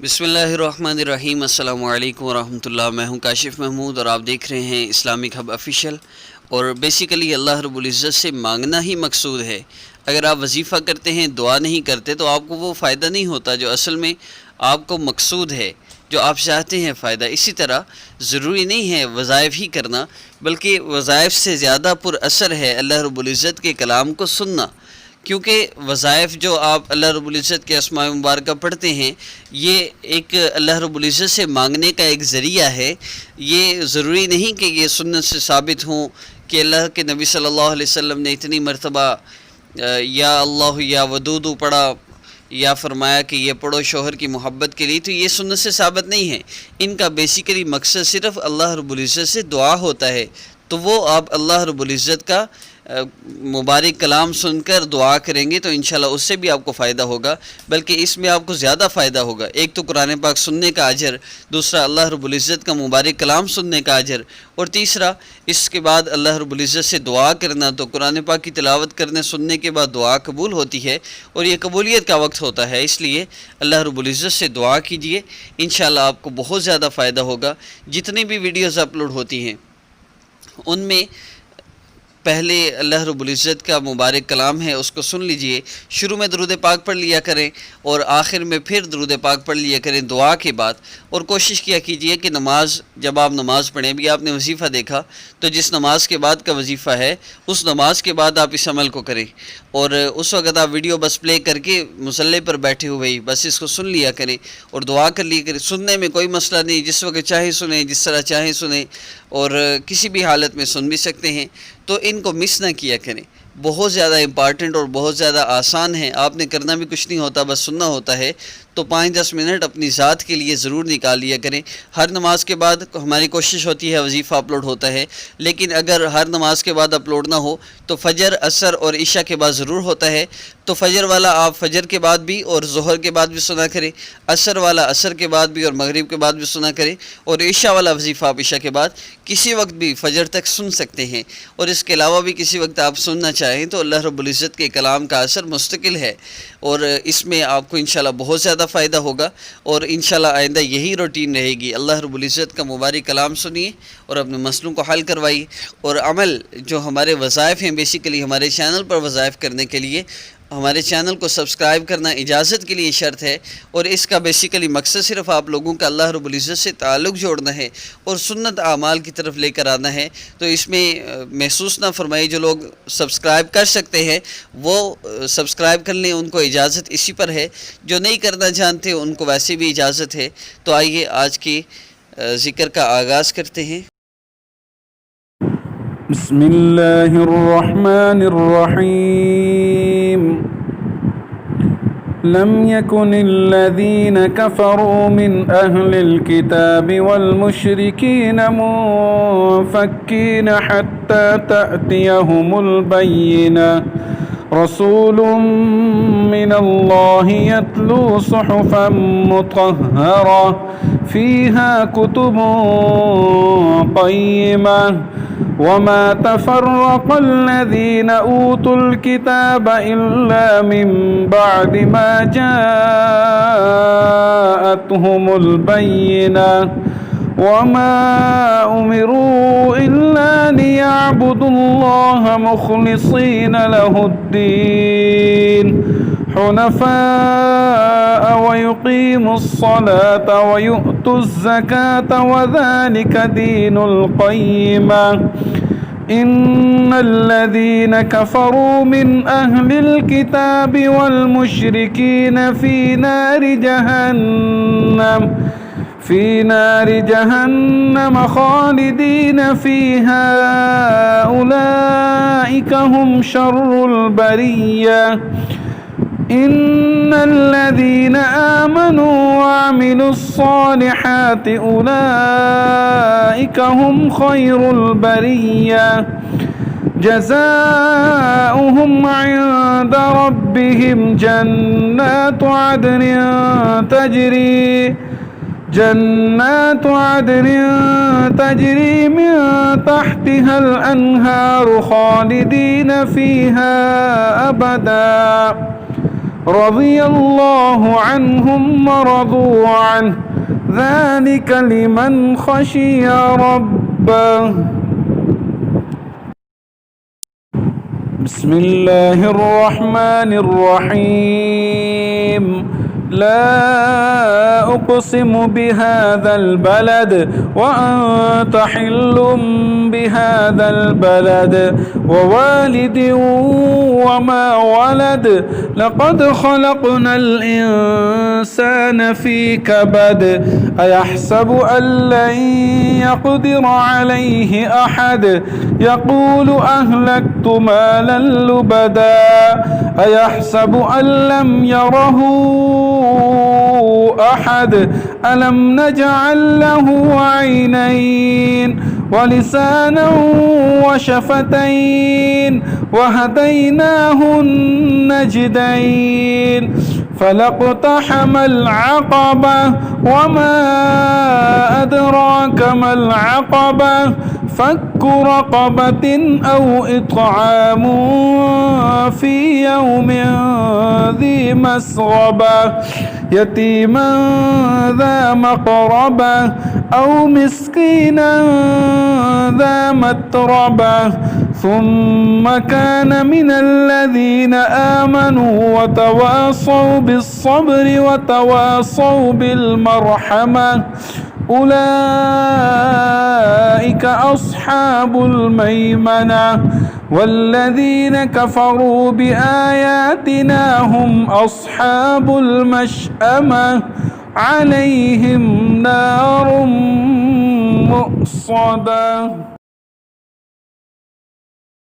بسم اللہ الرحمن الرحیم۔ السلام علیکم ورحمۃ اللہ۔ میں ہوں کاشف محمود اور آپ دیکھ رہے ہیں اسلامک ہب آفیشیل۔ اور بیسیکلی اللہ رب العزت سے مانگنا ہی مقصود ہے۔ اگر آپ وظیفہ کرتے ہیں، دعا نہیں کرتے، تو آپ کو وہ فائدہ نہیں ہوتا جو اصل میں آپ کو مقصود ہے، جو آپ چاہتے ہیں فائدہ۔ اسی طرح ضروری نہیں ہے وظائف ہی کرنا، بلکہ وظائف سے زیادہ پر اثر ہے اللہ رب العزت کے کلام کو سننا، کیونکہ وظائف جو آپ اللہ رب العزت کے اسماء مبارکہ پڑھتے ہیں، یہ ایک اللہ رب العزت سے مانگنے کا ایک ذریعہ ہے۔ یہ ضروری نہیں کہ یہ سنت سے ثابت ہوں کہ اللہ کے نبی صلی اللہ علیہ وسلم نے اتنی مرتبہ یا اللہ یا ودود پڑھا، یا فرمایا کہ یہ پڑھو شوہر کی محبت کے لیے، تو یہ سنت سے ثابت نہیں ہے۔ ان کا بیسیکلی مقصد صرف اللہ رب العزت سے دعا ہوتا ہے، تو وہ آپ اللہ رب العزت کا مبارک کلام سن کر دعا کریں گے تو انشاءاللہ اس سے بھی آپ کو فائدہ ہوگا، بلکہ اس میں آپ کو زیادہ فائدہ ہوگا۔ ایک تو قرآن پاک سننے کا اجر، دوسرا اللہ رب العزت کا مبارک کلام سننے کا اجر، اور تیسرا اس کے بعد اللہ رب العزت سے دعا کرنا۔ تو قرآن پاک کی تلاوت کرنے سننے کے بعد دعا قبول ہوتی ہے، اور یہ قبولیت کا وقت ہوتا ہے، اس لیے اللہ رب العزت سے دعا کیجئے، انشاءاللہ آپ کو بہت زیادہ فائدہ ہوگا۔ جتنی بھی ویڈیوز اپلوڈ ہوتی ہیں ان میں پہلے اللہ رب العزت کا مبارک کلام ہے، اس کو سن لیجئے، شروع میں درود پاک پڑھ لیا کریں اور آخر میں پھر درود پاک پڑھ لیا کریں دعا کے بعد۔ اور کوشش کیا کیجئے کہ نماز، جب آپ نماز پڑھیں، بھی آپ نے وظیفہ دیکھا تو جس نماز کے بعد کا وظیفہ ہے اس نماز کے بعد آپ اس عمل کو کریں، اور اس وقت آپ ویڈیو بس پلے کر کے مصلی پر بیٹھے ہوئے بس اس کو سن لیا کریں اور دعا کر لیا کریں۔ سننے میں کوئی مسئلہ نہیں، جس وقت چاہے سنیں، جس طرح چاہیں سنیں، اور کسی بھی حالت میں سن بھی سکتے ہیں، تو ان کو مس نہ کیا کریں۔ بہت زیادہ امپارٹنٹ اور بہت زیادہ آسان ہے، آپ نے کرنا بھی کچھ نہیں ہوتا، بس سننا ہوتا ہے۔ تو 5-10 منٹ اپنی ذات کے لیے ضرور نکال لیا کریں۔ ہر نماز کے بعد ہماری کوشش ہوتی ہے وظیفہ اپلوڈ ہوتا ہے، لیکن اگر ہر نماز کے بعد اپلوڈ نہ ہو تو فجر، عصر اور عشاء کے بعد ضرور ہوتا ہے۔ تو فجر والا آپ فجر کے بعد بھی اور ظہر کے بعد بھی سنا کریں، عصر والا عصر کے بعد بھی اور مغرب کے بعد بھی سنا کریں، اور عشاء والا وظیفہ آپ عشاء کے بعد کسی وقت بھی فجر تک سن سکتے ہیں۔ اور اس کے علاوہ بھی کسی وقت آپ سننا چاہیں تو اللہ رب العزت کے کلام کا اثر مستقل ہے، اور اس میں آپ کو انشاءاللہ بہت زیادہ فائدہ ہوگا، اور انشاءاللہ آئندہ یہی روٹین رہے گی۔ اللہ رب العزت کا مبارک کلام سنیے اور اپنے مسئلوں کو حل کروائیے۔ اور عمل جو ہمارے وظائف ہیں، بیسیکلی ہمارے چینل پر وظائف کرنے کے لیے ہمارے چینل کو سبسکرائب کرنا اجازت کے لیے شرط ہے، اور اس کا بیسیکلی مقصد صرف آپ لوگوں کا اللہ رب العزت سے تعلق جوڑنا ہے اور سنت اعمال کی طرف لے کر آنا ہے۔ تو اس میں محسوس نہ فرمائے، جو لوگ سبسکرائب کر سکتے ہیں وہ سبسکرائب کر لیں، ان کو اجازت اسی پر ہے، جو نہیں کرنا جانتے ان کو ویسے بھی اجازت ہے۔ تو آئیے آج کی ذکر کا آغاز کرتے ہیں۔ بسم اللہ الرحمن الرحیم۔ لم يكن الذين كفروا من أهل الكتاب والمشركين منفكين حتى تأتيهم البينة رسول من الله يتلو صحفا مطهرة فيها كتب قيمة وما تفرق الذين أوتوا الكتاب إلا من بعد ما جاءتهم البينة وما أمروا إلا ليعبدوا الله مخلصين له الدين حنفاء ويقيموا الصلاة ويؤتوا الزكاة وذلك دين القيمة إن الذين كفروا من أهل الكتاب والمشركين في نار جهنم خالدين فيها أولئك هم شر البرية إن الذين آمنوا وعملوا الصالحات أولئك هم خير البرية جزاؤهم عند ربهم جنات عدن تجري من تحتها الأنهار خالدين فيها أبدا رضي الله عنهم ورضوا عنه ذلك لمن خشي ربه. بسم الله الرحمن الرحيم. لا أقسم بهذا البلد وأنت حل بهذا البلد ووالد وما ولد لقد خلقنا الإنسان في كبد أيحسب أن لن يقدر عليه أحد يقول أهلكت مالا لبدا أيحسب أن لم يره أحد ألم نجعل له عينين ولسانا وشفتين وهديناه النجدين فلاقتحم العقبة وما أدراك ما العقبة فك رقبة أو إطعام في يوم ذي مسغبة يتيما ذا مقربة أو مسكينا ذا متربة ثم كان من الذين آمنوا وتواصوا بالصبر وتواصوا بالمرحمة أولئك أصحاب الميمنة والذين كفروا بآياتنا هم أصحاب المشأمة عليهم نار مؤصدة.